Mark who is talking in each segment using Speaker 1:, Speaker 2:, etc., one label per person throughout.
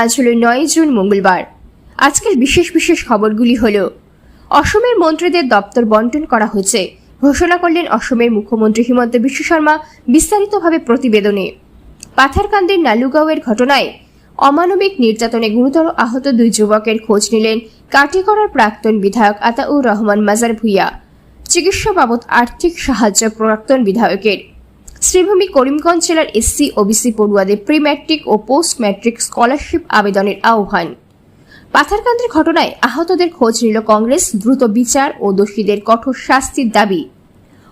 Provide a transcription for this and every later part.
Speaker 1: আজ হলো 9 জুন মঙ্গলবার। আজকের বিশেষ বিশেষ খবরগুলি হলো: অসমের মন্ত্রীদের দপ্তর বন্টন করা হয়েছে, ঘোষণা করলেন অসমের মুখ্যমন্ত্রী হিমন্ত বিশ্ব শর্মা বিস্তারিতভাবে প্রতিবেদনে। পাথারকান্দির নালুগাঁওয়ের ঘটনায় অমানবিক নির্যাতনে গুরুতর আহত 2 যুবকের খোঁজ নিলেন কাটিগড়ার প্রাক্তন বিধায়ক আতাউর রহমান মাজার ভুইয়া। চিকিৎসা বাবদ আর্থিক সাহায্য প্রাক্তন বিধায়কের। শ্রীভূমি করিমগঞ্জ জেলার এসসি ওবিসি পড়ুয়াদের প্রি ম্যাট্রিক ও পোস্ট ম্যাট্রিক স্কলারশিপ আবেদনের আহ্বান। পাথারকান্দির ঘটনায় আহতদের খোঁজ নিল কংগ্রেস, দ্রুত বিচার ও দোষীদের কঠোর শাস্তির দাবি।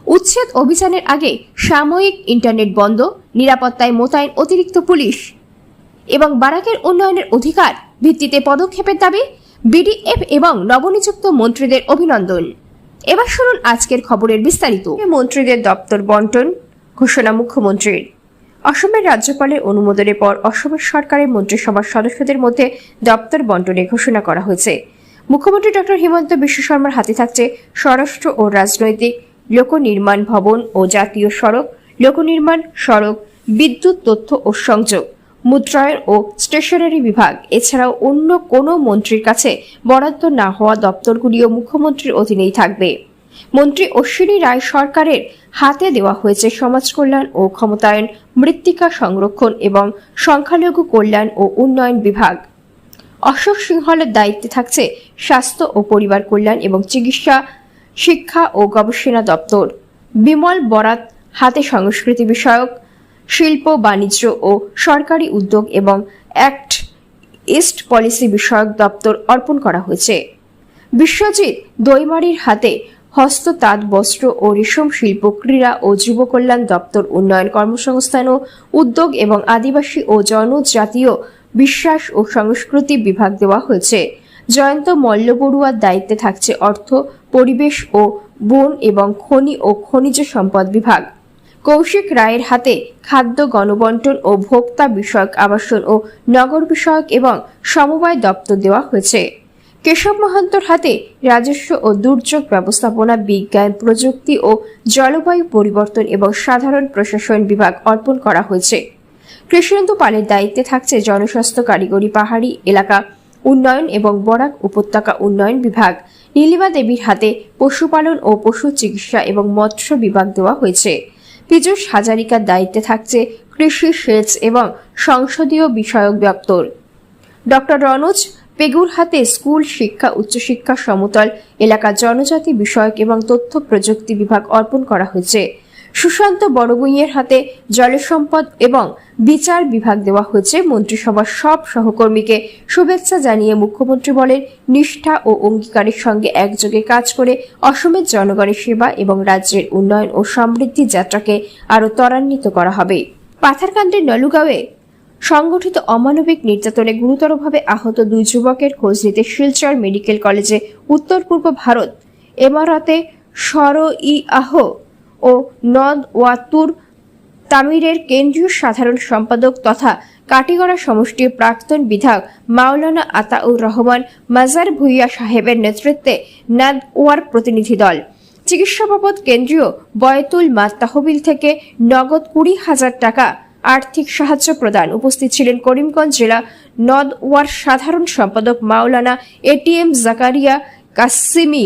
Speaker 1: উচ্ছেদ অভিযানের আগে সাময়িক ইন্টারনেট বন্ধ, নিরাপত্তায় মোতায়েন অতিরিক্ত পুলিশ এবং বারাকের উন্নয়নের অধিকার ভিত্তিতে পদক্ষেপের দাবি। বিডিএফ এবং নবনিযুক্ত মন্ত্রীদের অভিনন্দন। এবার শুনুন আজকের খবরের বিস্তারিত। মন্ত্রীদের দপ্তর বন্টন ঘোষণা মুখ্যমন্ত্রীর। অসমের রাজ্যপালের অনুমোদনের পর অসমের সরকারের মন্ত্রিসভার সদস্যদের মধ্যে দপ্তর বন্টনের ঘোষণা করা হয়েছে। মুখ্যমন্ত্রী ডক্টর হিমন্ত বিশ্ব শর্মার হাতে থাকছে স্বরাষ্ট্র ও রাজনৈতিক, লোকনির্মাণ ভবন ও জাতীয় সড়ক, লোকনির্মাণ, সড়ক, বিদ্যুৎ, তথ্য ও সংযোগ, মুদ্রায়ন ও স্টেশনারি বিভাগ। এছাড়াও অন্য কোনো মন্ত্রীর কাছে বরাদ্দ না হওয়া দপ্তরগুলিও মুখ্যমন্ত্রীর অধীনেই থাকবে। মন্ত্রী অশ্বিনী রায় সরকারের হাতে দেওয়া হয়েছে সমাজ কল্যাণ ও ক্ষমতায়ন, মৃত্তিকা সংরক্ষণ এবং সংখ্যালঘু কল্যাণ ও উন্নয়ন বিভাগ। অশোক সিংহলের দায়িত্বে থাকছে স্বাস্থ্য ও পরিবার কল্যাণ এবং চিকিৎসা, শিক্ষা ও গবেষণা দপ্তর। বিমল বরাত হাতে সংস্কৃতি বিষয়ক, শিল্প, বাণিজ্য ও সরকারি উদ্যোগ এবং অ্যাক্ট ইস্ট পলিসি বিষয়ক দপ্তর অর্পণ করা হয়েছে। বিশ্বজিৎ দৈমারির হাতে হস্ত, তাঁত, বস্ত্র ও রেশম শিল্প, ক্রীড়া ও যুব কল্যাণ দপ্তর, উন্নয়ন, কর্মসংস্থান ও উদ্যোগ এবং আদিবাসী ও জনজাতীয় বিশ্বাস ও সংস্কৃতি বিভাগ দেওয়া হয়েছে। জয়ন্ত মল্ল বড়ুয়ার দায়িত্বে থাকছে অর্থ, পরিবেশ ও বন এবং খনি ও খনিজ সম্পদ বিভাগ। কৌশিক রায়ের হাতে খাদ্য, গণবন্টন ও ভোক্তা বিষয়ক, আবাসন ও নগর বিষয়ক এবং সমবায় দপ্তর দেওয়া হয়েছে। কেশব মহান্তর হাতে রাজস্ব ও দুর্যোগ ব্যবস্থাপনা, বিজ্ঞান, প্রযুক্তি ও জলবায়ু পরিবর্তন এবং সাধারণ প্রশাসন বিভাগ অর্পণ করা হয়েছে। কৃষ্ণেন্দু পালের দায়িত্বে থাকছে জনস্বাস্থ্য, কারিগরি, পাহাড়ি এলাকা উন্নয়ন এবং বরাক উপত্যকা উন্নয়ন বিভাগ। নীলিমা দেবীর হাতে পশুপালন ও পশু চিকিৎসা এবং মৎস্য বিভাগ দেওয়া হয়েছে। পীযূষ হাজারিকার দায়িত্বে থাকছে কৃষি, সেচ এবং সংসদীয় বিষয়ক দপ্তর। ডক্টর রনোজ পেগুর হাতে স্কুল শিক্ষা, উচ্চশিক্ষা, সমতল এলাকা, জনজাতি বিষয়ক এবং তথ্য প্রযুক্তি বিভাগ অর্পণ করা হয়েছে। সুশান্ত বড়ভূঁইয়ের হাতে জলসম্পদ এবং বিচার বিভাগ দেওয়া হয়েছে। মন্ত্রিসভার সব সহকর্মীকে শুভেচ্ছা জানিয়ে মুখ্যমন্ত্রী বলেন, নিষ্ঠা ও অঙ্গীকারের সঙ্গে একযোগে কাজ করে অসমের জনগণের সেবা এবং রাজ্যের উন্নয়ন ও সমৃদ্ধি যাত্রাকে আরও ত্বরান্বিত করা হবে। পাথারকান্দির নালুগাঁওয়ে সংগঠিত অমানবিক নির্যাতনে গুরুতরভাবে আহত 2 যুবকের খোঁজ নিতে শিলচর মেডিকেল কলেজে উত্তর পূর্ব ভারত এমারাতে সর-ই-আহ ও নদ-ওয়াতুর তামিরের কেন্দ্রীয় সাধারণ সম্পাদক তথা কাটিগড়া সমষ্টির প্রাক্তন বিধায়ক মাওলানা আতাউর রহমান মাজার ভুইয়া সাহেবের নেতৃত্বে নাদওয়ার প্রতিনিধি দল। চিকিৎসা বাবদ কেন্দ্রীয় বয়তুল মাল তহবিল থেকে নগদ 20,000 টাকা আর্থিক সাহায্য প্রদান। উপস্থিত ছিলেন করিমগঞ্জ জেলা নদওয়ার সাধারণ সম্পাদক মাওলানা এটিএম জাকারিয়া কাসিমি,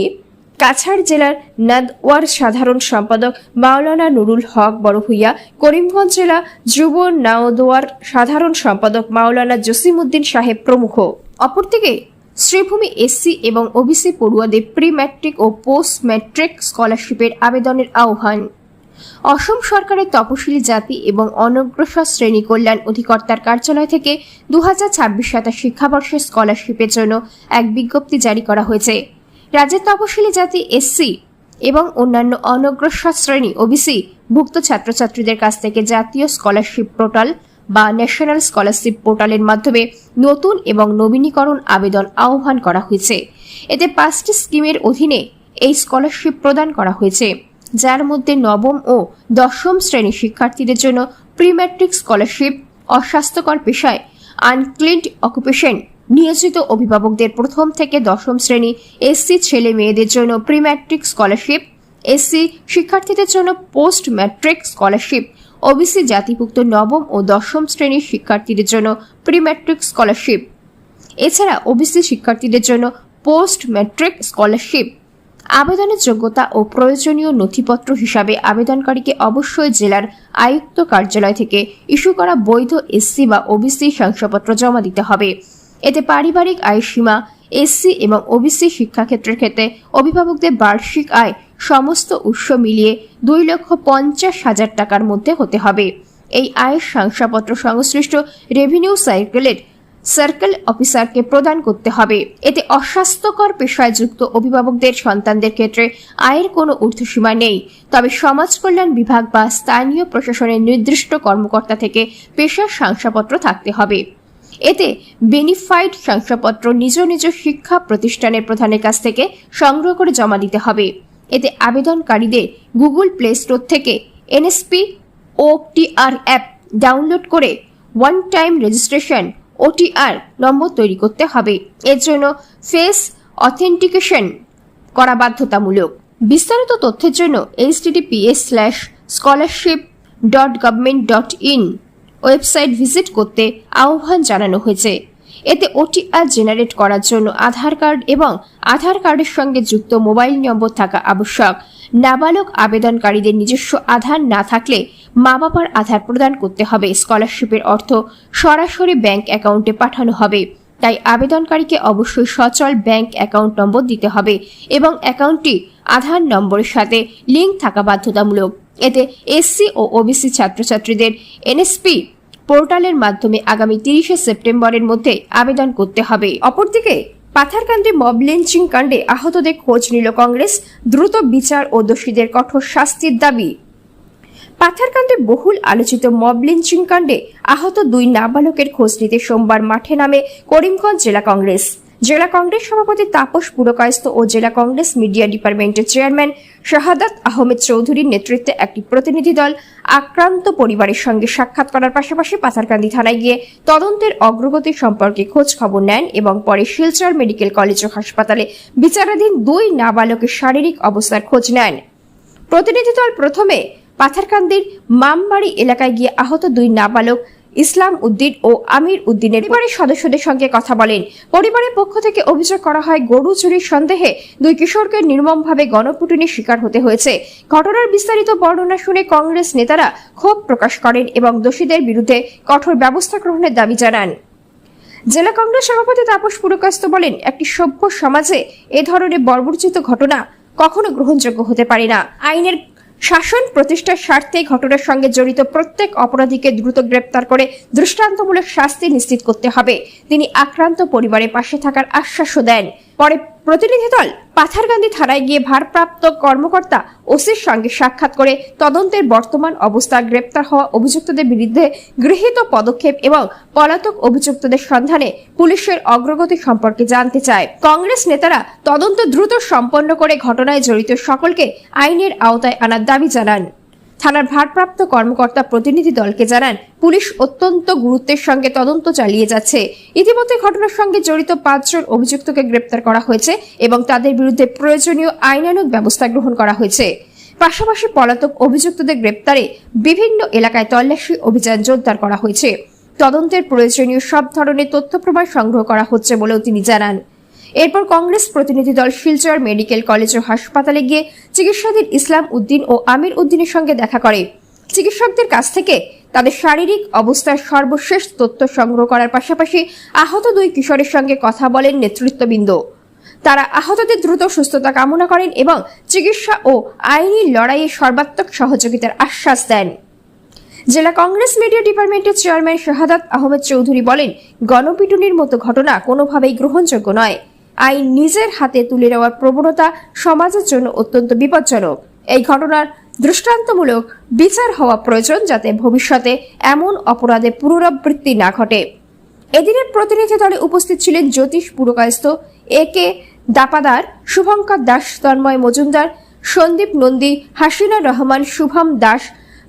Speaker 1: কাছাড় জেলার নাদওয়ার সাধারণ সম্পাদক মাওলানা নুরুল হক বড়ভূইয়া, করিমগঞ্জ জেলা যুব নাওদওয়ার সাধারণ সম্পাদক মাওলানা জসিমউদ্দিন সাহেব প্রমুখ। অপরদিকে শ্রীভূমি এসসি এবং ওবিসি পড়ুয়াদের প্রি ম্যাট্রিক ও পোস্ট ম্যাট্রিক স্কলারশিপের আবেদনের আহ্বান। অসম সরকারের তপশিলি জাতি এবং অনগ্রসর শ্রেণী কল্যাণ অধিকর্তার কার্যালয় থেকে 2026-27 শিক্ষাবর্ষের স্কলারশিপের জন্য এক বিজ্ঞপ্তি জারি করা হয়েছে। রাজ্যের তপশিলি জাতি এসসি এবং অন্যান্য অনগ্রসর শ্রেণী ওবিসি ভুক্ত ছাত্রছাত্রীদের কাছ থেকে জাতীয় স্কলারশিপ পোর্টাল বা ন্যাশনাল স্কলারশিপ পোর্টালের মাধ্যমে নতুন এবং নবীনীকরণ আবেদন আহ্বান করা হয়েছে। এতে 5টি স্কিমের অধীনে এই স্কলারশিপ প্রদান করা হয়েছে, যার মধ্যে নবম ও দশম শ্রেণীর শিক্ষার্থীদের জন্য প্রি ম্যাট্রিক স্কলারশিপ, অস্বাস্থ্যকর পেশায় আনক্লিন্ড অকুপেশন নিয়োজিত অভিভাবকদের 1ম থেকে 10ম শ্রেণী এসসি ছেলে মেয়েদের জন্য প্রি ম্যাট্রিক স্কলারশিপ, এসসি শিক্ষার্থীদের জন্য পোস্ট ম্যাট্রিক স্কলারশিপ ওবিসি জাতিভুক্ত নবম ও দশম শ্রেণীর শিক্ষার্থীদের জন্য প্রি ম্যাট্রিক স্কলারশিপ। এছাড়া ওবিসি শিক্ষার্থীদের জন্য পোস্ট ম্যাট্রিক স্কলারশিপ। আবেদনের যোগ্যতা ও প্রয়োজনীয় নথিপত্র হিসাবে আবেদনকারীকে অবশ্যই জেলার আয়ুক্ত কার্যালয় থেকে ইস্যু করা বৈধ এসসি বা ওবিসি শংসাপত্র জমা দিতে হবে। এতে পারিবারিক আয়ের সীমা, এসসি এবং ওবিসি শিক্ষাক্ষেত্রের ক্ষেত্রে অভিভাবকদের বার্ষিক আয় সমস্ত উৎস মিলিয়ে 2,50,000 টাকার মধ্যে হতে হবে। এই আয়ের শংসাপত্র সংশ্লিষ্ট রেভিনিউ সার্কেল অফিসারকে প্রদান করতে হবে। এতে অস্বাস্থ্যকর পেশায় যুক্ত অভিভাবকদের সন্তানদের ক্ষেত্রে আয়ের কোনো ঊর্ধ্বসীমা নেই, তবে সমাজ কল্যাণ বিভাগ বা স্থানীয় প্রশাসনের নির্দিষ্ট কর্মকর্তা থেকে পেশার শংসাপত্র থাকতে হবে। এতে বেনিফাইড শংসাপত্র নিজ নিজ শিক্ষা প্রতিষ্ঠানের প্রধানের কাছ থেকে সংগ্রহ করে জমা দিতে হবে। এতে আবেদনকারীদের গুগল প্লে স্টোর থেকে এনএসপি ওটিআর অ্যাপ ডাউনলোড করে ওয়ান টাইম রেজিস্ট্রেশন ওটিআর নম্বর তৈরি করতে হবে। এর জন্য ফেস অথেন্টিকেশন করা বাধ্যতামূলক। বিস্তারিত তথ্যের জন্য https:/scholarship.government.in ওয়েবসাইট ভিজিট করতে আহ্বান জানানো হয়েছে। এতে ওটিআর জেনারেট করার জন্য আধার কার্ড এবং আধার কার্ডের সঙ্গে যুক্ত মোবাইল নম্বর থাকা আবশ্যক। নাবালক আবেদনকারীদের নিজস্ব আধার না থাকলে মা বাবার আধার প্রদান করতে হবে। স্কলারশিপের অর্থ সরাসরি ব্যাংক অ্যাকাউন্টে পাঠানো হবে, তাই আবেদনকারীকে অবশ্যই সচল ব্যাংক অ্যাকাউন্ট নম্বর দিতে হবে এবং অ্যাকাউন্টটি আধার নম্বরের সাথে লিঙ্ক থাকা বাধ্যতামূলক। এতে এসসি ও ওবিসি ছাত্রছাত্রীদের এনএসপি পোর্টালের মাধ্যমে আগামী 30শে সেপ্টেম্বরের মধ্যে আবেদন করতে হবে। অপরদিকে পাথারকান্দি মব লিঞ্চিং কাণ্ডে আহতদের খোঁজ নিল কংগ্রেস, দ্রুত বিচার ও দোষীদের কঠোর শাস্তির দাবি। পাথারকান্দি বহুল আলোচিত মব লিঞ্চিং কাণ্ডে আহত 2 নাবালকের খোঁজ নিতে সোমবার মাঠে নামে করিমগঞ্জ জেলা কংগ্রেস। জেলা কংগ্রেস সভাপতি তাপস পুরকায়স্থ ও জেলা কংগ্রেস মিডিয়া ডিপার্টমেন্টের চেয়ারম্যান শাহাদাত আহমেদ চৌধুরীর নেতৃত্বে একটি প্রতিনিধি দল আক্রান্ত পরিবারের সঙ্গে সাক্ষাৎ করার পাশাপাশি পাথারকান্দি থানায় গিয়ে তদন্তের অগ্রগতি সম্পর্কে খোঁজ খবর নেন এবং পরে শিলচর মেডিকেল কলেজ ও হাসপাতালে বিচারাধীন 2 নাবালকের শারীরিক অবস্থার খোঁজ নেন। প্রতিনিধি দল প্রথমে পাথারকান্দির মামবাড়ি এলাকায় গিয়ে আহত 2 নাবালক ইসলাম উদ্দিন ও আমির উদ্দিনের পরিবারের সদস্যদের সঙ্গে কথা বলেন। পরিবারের পক্ষ থেকে অভিযোগ করা হয় গরু চুরির সন্দেহে 2 কিশোরকে নির্মমভাবে গণপিটুনির শিকার হতে হয়েছে। ঘটনার বিস্তারিত বর্ণনা শুনে কংগ্রেস নেতারা ক্ষোভ প্রকাশ করেন এবং দোষীদের বিরুদ্ধে কঠোর ব্যবস্থা গ্রহণের দাবি জানান। জেলা কংগ্রেস সভাপতি তাপস পুরকায়স্থ বলেন, একটি সভ্য সমাজে এ ধরনের বর্বরচিত ঘটনা কখনো গ্রহণযোগ্য হতে পারে না। আইনের শাসন প্রতিষ্ঠার স্বার্থে ঘটনার সঙ্গে জড়িত প্রত্যেক অপরাধীকে দ্রুত গ্রেপ্তার করে দৃষ্টান্তমূলক শাস্তি নিশ্চিত করতে হবে। তিনি আক্রান্ত পরিবারের পাশে থাকার আশ্বাসও দেন। পরে প্রতিনিধি দল পাথারকান্দি থানায় গিয়ে ভারপ্রাপ্ত কর্মকর্তা ওসির সঙ্গে সাক্ষাৎ করে তদন্তের বর্তমান অবস্থা, গ্রেপ্তার হওয়া অভিযুক্তদের বিরুদ্ধে গৃহীত পদক্ষেপ এবং পলাতক অভিযুক্তদের সন্ধানে পুলিশের অগ্রগতি সম্পর্কে জানতে চায়। কংগ্রেস নেতারা তদন্ত দ্রুত সম্পন্ন করে ঘটনায় জড়িত সকলকে আইনের আওতায় আনার দাবি জানান। থানার ভারপ্রাপ্ত কর্মকর্তা প্রতিনিধি দলকে জানান, পুলিশ অত্যন্ত গুরুত্বের সঙ্গে তদন্ত চালিয়ে যাচ্ছে। ইতিমধ্যে ঘটনার সঙ্গে জড়িত 5 জন অভিযুক্তকে গ্রেপ্তার করা হয়েছে এবং তাদের বিরুদ্ধে প্রয়োজনীয় আইনানুগ ব্যবস্থা গ্রহণ করা হয়েছে। পাশাপাশি পলাতক অভিযুক্তদের গ্রেপ্তারে বিভিন্ন এলাকায় তল্লাশি অভিযান জোরদার করা হয়েছে। তদন্তের প্রয়োজনীয় সব ধরনের তথ্য প্রমাণ সংগ্রহ করা হচ্ছে বলেও তিনি জানান। এরপর কংগ্রেস প্রতিনিধি দল শিলচর মেডিকেল কলেজ ও হাসপাতালে গিয়ে চিকিৎসাধীন ইসলাম উদ্দিন ও আমির উদ্দিনের সঙ্গে দেখা করে চিকিৎসকদের কাছ থেকে তাদের শারীরিক অবস্থার সর্বশেষ তথ্য সংগ্রহ করার পাশাপাশি আহত 2 কিশোরের সঙ্গে কথা বলেন নেতৃত্ববৃন্দ। তারা আহতদের দ্রুত সুস্থতা কামনা করেন এবং চিকিৎসা ও আইনি লড়াইয়ে সর্বাত্মক সহযোগিতার আশ্বাস দেন। জেলা কংগ্রেস মিডিয়া ডিপার্টমেন্টের চেয়ারম্যান শাহাদাত আহমেদ চৌধুরী বলেন, গণপিটুনির মতো ঘটনা কোনোভাবেই গ্রহণযোগ্য নয়। আইন নিজের হাতে তুলে নেওয়ার প্রবণতা সমাজের জন্য অত্যন্ত বিপজ্জনক। এই ঘটনার দৃষ্টান্তমূলক বিচার হওয়া প্রয়োজন, যাতে ভবিষ্যতে এমন অপরাধের পুনরাবৃত্তি না ঘটে। এদিনের প্রতিনিধি দলে উপস্থিত ছিলেন জ্যোতিষ পুরকায়স্থ, একে দাপাদার, শুভঙ্কর দাস, তন্ময় মজুমদার, সন্দীপ নন্দী, হাসিনা রহমান, শুভম দাস,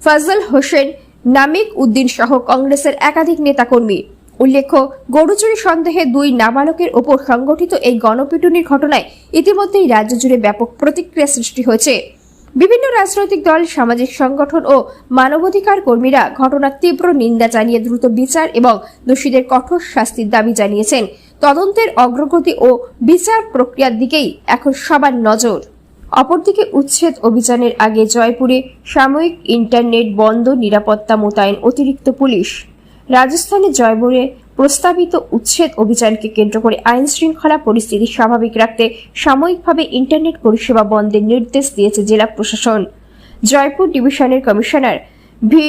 Speaker 1: ফজল হোসেন, নামিক উদ্দিন সহ কংগ্রেসের একাধিক নেতাকর্মী। উল্লেখ্য, গরু চুরি সন্দেহে 2 নাবালকের ওপর সংগঠিত এই গণপিটুনির ঘটনায় ইতিমধ্যেই রাজ্য জুড়ে ব্যাপক প্রতিক্রিয়া সৃষ্টি হয়েছে। বিভিন্ন রাজনৈতিক দল, সামাজিক সংগঠন ও মানবাধিকার কর্মীরা ঘটনার তীব্র নিন্দা জানিয়ে দ্রুত বিচার এবং দোষীদের কঠোর শাস্তির দাবি জানিয়েছেন। তদন্তের অগ্রগতি ও বিচার প্রক্রিয়ার দিকেই এখন সবার নজর। অপরদিকে উচ্ছেদ অভিযানের আগে জয়পুরে সাময়িক ইন্টারনেট বন্ধ, নিরাপত্তা মোতায়েন অতিরিক্ত পুলিশ। রাজস্থানের জয়পুরে প্রস্তাবিত উচ্ছেদ অভিযানকে কেন্দ্র করে আইন শৃঙ্খলা পরিস্থিতি স্বাভাবিক রাখতে সাময়িকভাবে ইন্টারনেট পরিষেবা বন্ধের নির্দেশ দিয়েছে জেলা প্রশাসন। জয়পুর ডিভিশনের কমিশনার ভি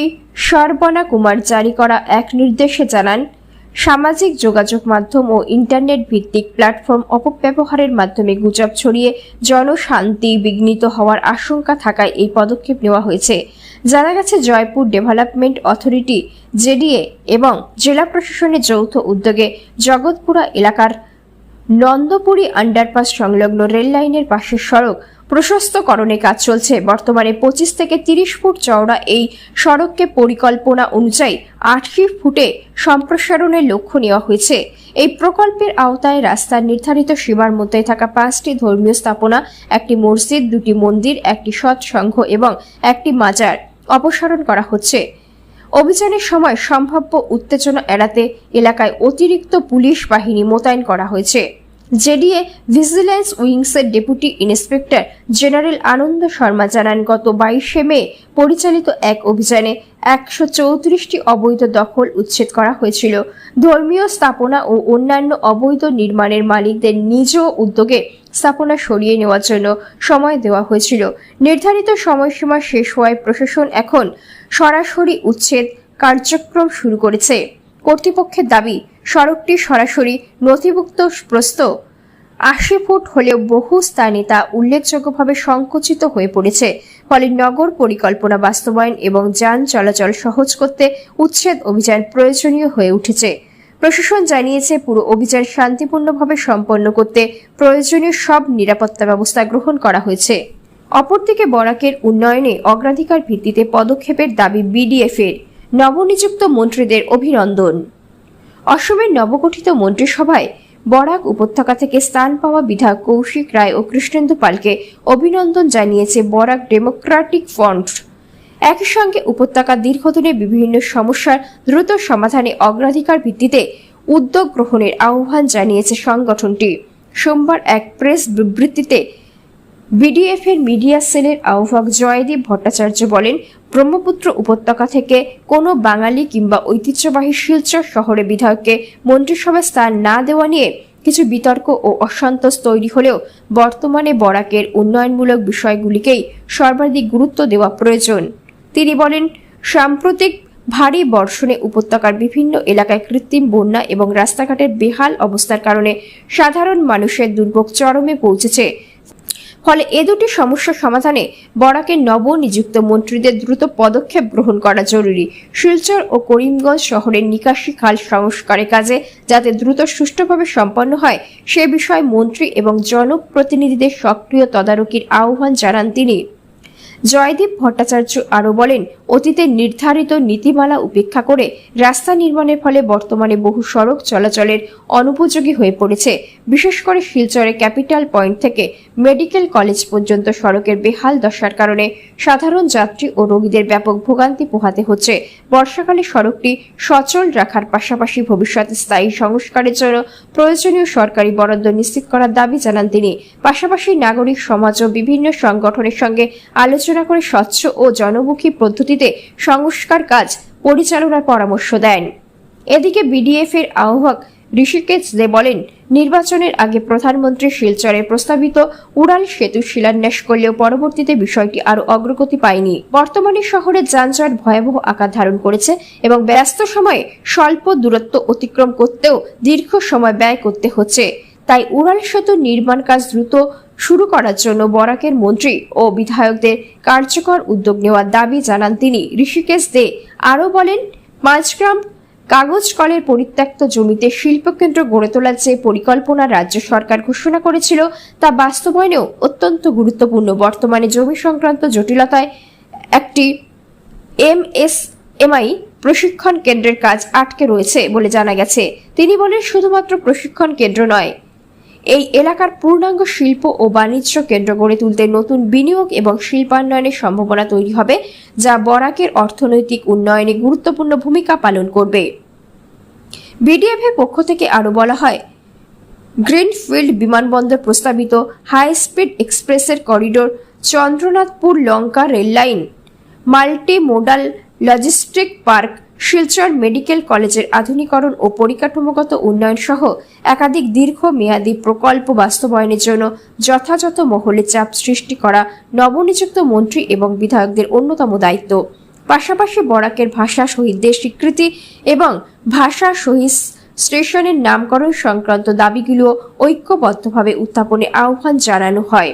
Speaker 1: সর্বনা কুমার জারি করা এক নির্দেশে জানান, সামাজিক যোগাযোগ মাধ্যম ও ইন্টারনেট ভিত্তিক প্ল্যাটফর্ম অপব্যবহারের মাধ্যমে গুজব ছড়িয়ে জনশান্তি বিঘ্নিত হওয়ার আশঙ্কা থাকায় এই পদক্ষেপ নেওয়া হয়েছে। জানা গেছে, জয়পুর ডেভেলপমেন্ট অথরিটি জেডিএ এবং জেলা প্রশাসনের যৌথ উদ্যোগে জগৎপুরা এলাকার নন্দপুরি আন্ডারপাস সংলগ্ন রেল লাইনের পাশের সড়ক প্রশস্তকরণের কাজ চলছে। বর্তমানে 25 থেকে 30 ফুট চওড়া এই সড়ককে পরিকল্পনা অনুযায়ী 80 ফুটে সম্প্রসারণের লক্ষ্য নেওয়া হয়েছে। এই প্রকল্পের আওতায় রাস্তার নির্ধারিত সীমার মধ্যে থাকা 5টি ধর্মীয় স্থাপনা, একটি মসজিদ, 2টি মন্দির, একটি সৎসংঘ এবং একটি মাজার অপসারণ করা হচ্ছে। অভিযানের সময় সম্ভাব্য উত্তেজনা এড়াতে এলাকায় অতিরিক্ত পুলিশ বাহিনী মোতায়েন করা হয়েছে। জেডিএ ভিজিল্যান্স উইংসের deputy inspector general Ananda Sharma জানান, গত 22শে মে পরিচালিত এক অভিযানে 134টি অবৈধ দখল উচ্ছেদ করা হয়েছিল। ধর্মীয় স্থাপনা ও অন্যান্য অবৈধ নির্মাণের মালিকদের নিজ উদ্যোগে স্থাপনা সরিয়ে নেওয়ার জন্য সময় দেওয়া হয়েছিল। নির্ধারিত সময়সীমা শেষ হওয়ায় প্রশাসন এখন সরাসরি উচ্ছেদ কার্যক্রম শুরু করেছে। কর্তৃপক্ষের দাবি, সড়কটি সরাসরি নথিভুক্ত প্রস্থ 80 ফুট হলেও বহু স্থানে তা উল্লেখযোগ্যভাবে সংকুচিত হয়ে পড়েছে। ফলে নগর পরিকল্পনা বাস্তবায়ন এবং যান চলাচল সহজ করতে উচ্ছেদ অভিযান প্রয়োজনীয় হয়ে উঠেছে। প্রশাসন জানিয়েছে, পুরো অভিযান শান্তিপূর্ণভাবে সম্পন্ন করতে প্রয়োজনীয় সব নিরাপত্তা ব্যবস্থা গ্রহণ করা হয়েছে। অপরদিকে বরাকের উন্নয়নে অগ্রাধিকার ভিত্তিতে পদক্ষেপের দাবি বিডিএফ-এর। নবনিযুক্ত মন্ত্রীদের অভিনন্দন। অসমের নবগঠিত মন্ত্রিসভায় বরাক উপত্যকা থেকে স্থান পাওয়া বিধায়ক কৌশিক রায় ও কৃষ্ণেন্দু পালকে অভিনন্দন জানিয়েছে বরাক ডেমোক্রেটিক ফ্রন্ট। একই সঙ্গে উপত্যকার দীর্ঘদিনের বিভিন্ন সমস্যার দ্রুত সমাধানে অগ্রাধিকার ভিত্তিতে উদ্যোগ গ্রহণের আহ্বান জানিয়েছে সংগঠনটি। সোমবার এক প্রেস বিবৃতিতে বিডিএফ-এর মিডিয়া সেলের আহ্বায়ক জয়দীপ ভট্টাচার্য বলেন, ব্রহ্মপুত্র উপত্যকা থেকে কোনো বাঙালি কিংবা ঐতিহ্যবাহী শিলচর শহরে বিধায়ককে মন্ত্রিসভায় স্থান না দেওয়া নিয়ে কিছু বিতর্ক ও অসন্তোষ তৈরি হলেও বর্তমানে বরাকের উন্নয়নমূলক বিষয়গুলিকেই সর্বাধিক গুরুত্ব দেওয়া প্রয়োজন। তিনি বলেন, সাম্প্রতিক ভারী বর্ষণে উপত্যকার বিভিন্ন এলাকায় কৃত্রিম বন্যা এবং রাস্তাঘাটের বেহাল অবস্থার কারণে সাধারণ মানুষের দুর্ভোগ চরমে পৌঁছেছে। ফলে এ দুটি সমস্যা সমাধানে বরাকের নবনিযুক্ত মন্ত্রীদের দ্রুত পদক্ষেপ গ্রহণ করা জরুরি। শিলচর ও করিমগঞ্জ শহরের নিকাশি খাল সংস্কারের কাজে যাতে দ্রুত সুষ্ঠুভাবে সম্পন্ন হয় সে বিষয়ে মন্ত্রী এবং জনপ্রতিনিধিদের সক্রিয় তদারকির আহ্বান জানান তিনি। জয়দীপ ভট্টাচার্য আরও বলেন, অতীতে নির্ধারিত নীতিমালা উপেক্ষা করে রাস্তা নির্মাণের ফলে বর্তমানে বহু সড়ক চলাচলের অনুপযোগী হয়ে পড়েছে। বিশেষ করে শিলচরে ক্যাপিটাল পয়েন্ট থেকে মেডিকেল কলেজ পর্যন্ত সড়কের বেহাল দশার কারণে সাধারণ যাত্রী ও রোগীদের ব্যাপক ভোগান্তি পোহাতে হচ্ছে। বর্ষাকালে সড়কটি সচল রাখার পাশাপাশি ভবিষ্যতে স্থায়ী সংস্কারের জন্য প্রয়োজনীয় সরকারি বরাদ্দ নিশ্চিত করার দাবি জানান তিনি। পাশাপাশি নাগরিক সমাজ ও বিভিন্ন সংগঠনের সঙ্গে আলোচনা করে স্বচ্ছ ও জনমুখী পদ্ধতিতে সংস্কার কাজ পরিচালনার পরামর্শ দেন। এদিকে বিডিএফ-এর আহ্বায়ক ঋষিকেশ দে বলেন, নির্বাচনের আগে প্রধানমন্ত্রী শিলচরে প্রস্তাবিত উড়াল সেতু শিলান্যাস করলেও পরবর্তীতে বিষয়টি আরও অগ্রগতি পায়নি। বর্তমানে শহরে যানজট ভয়াবহ আকার ধারণ করেছে এবং ব্যস্ত সময়ে স্বল্প দূরত্ব অতিক্রম করতেও দীর্ঘ সময় ব্যয় করতে হচ্ছে। তাই উড়াল সেতু নির্মাণ কাজ দ্রুত শুরু করার জন্য বরাকের মন্ত্রী ও বিধায়কদের কার্যকর উদ্যোগ নেওয়ার দাবি জানান তিনি। ঋষিকেশ দে আরও বলেন, মাঝগ্রাম কাগজ কলের পরিত্যক্ত জমিতে শিল্পকেন্দ্র গড়ে তোলার যে পরিকল্পনা রাজ্য সরকার ঘোষণা করেছিল তা বাস্তবায়নেও অত্যন্ত গুরুত্বপূর্ণ। বর্তমানে জমি সংক্রান্ত জটিলতায় একটি এমএসএমই প্রশিক্ষণ কেন্দ্রের কাজ আটকে রয়েছে বলে জানা গেছে। তিনি বলেন, শুধুমাত্র প্রশিক্ষণ কেন্দ্র নয়, এই এলাকার পূর্ণাঙ্গ শিল্প ও বাণিজ্য কেন্দ্র গড়ে তুলতে নতুন বিনিয়োগ এবং শিল্পায়নের সম্ভাবনা তৈরি হবে, যা বরাকের অর্থনৈতিক উন্নয়নে গুরুত্বপূর্ণ ভূমিকা পালন করবে। বিডিএফ এর পক্ষ থেকে আরও বলা হয়, গ্রিনফিল্ড বিমানবন্দর প্রস্তাবিত হাই স্পিড এক্সপ্রেসের corridor, Chandranathpur Lanka rail line, multi modal logistic park, Silchar medical কলেজের আধুনিকরণ ও পরিকাঠামোগত উন্নয়ন সহ একাধিক দীর্ঘমেয়াদী প্রকল্প বাস্তবায়নের জন্য যথাযথ মহলে চাপ সৃষ্টি করা নবনিযুক্ত মন্ত্রী এবং বিধায়কদের অন্যতম দায়িত্ব। পাশাপাশি বরাকের ভাষা শহীদদের স্বীকৃতি এবং ভাষা শহীদ স্টেশনের নামকরণ সংক্রান্ত দাবিগুলো ঐক্যবদ্ধভাবে উত্থাপনে আহ্বান জানানো হয়।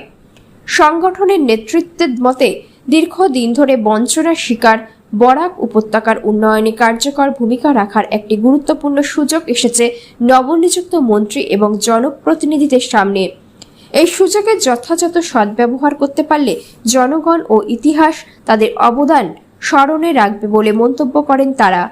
Speaker 1: সংগঠনের নেতৃত্বের মতে, দীর্ঘদিন ধরে বঞ্চনার শিকার বরাক উপত্যকার উন্নয়নে কার্যকর ভূমিকা রাখার একটি গুরুত্বপূর্ণ সুযোগ এসেছে নবনিযুক্ত মন্ত্রী এবং জনপ্রতিনিধিদের সামনে। এই সুযোগের যথাযথ সদ্ব্যবহার করতে পারলে জনগণ ও ইতিহাস তাদের অবদান স্মরণে রাখবে বলে মন্তব্য করেন তারা।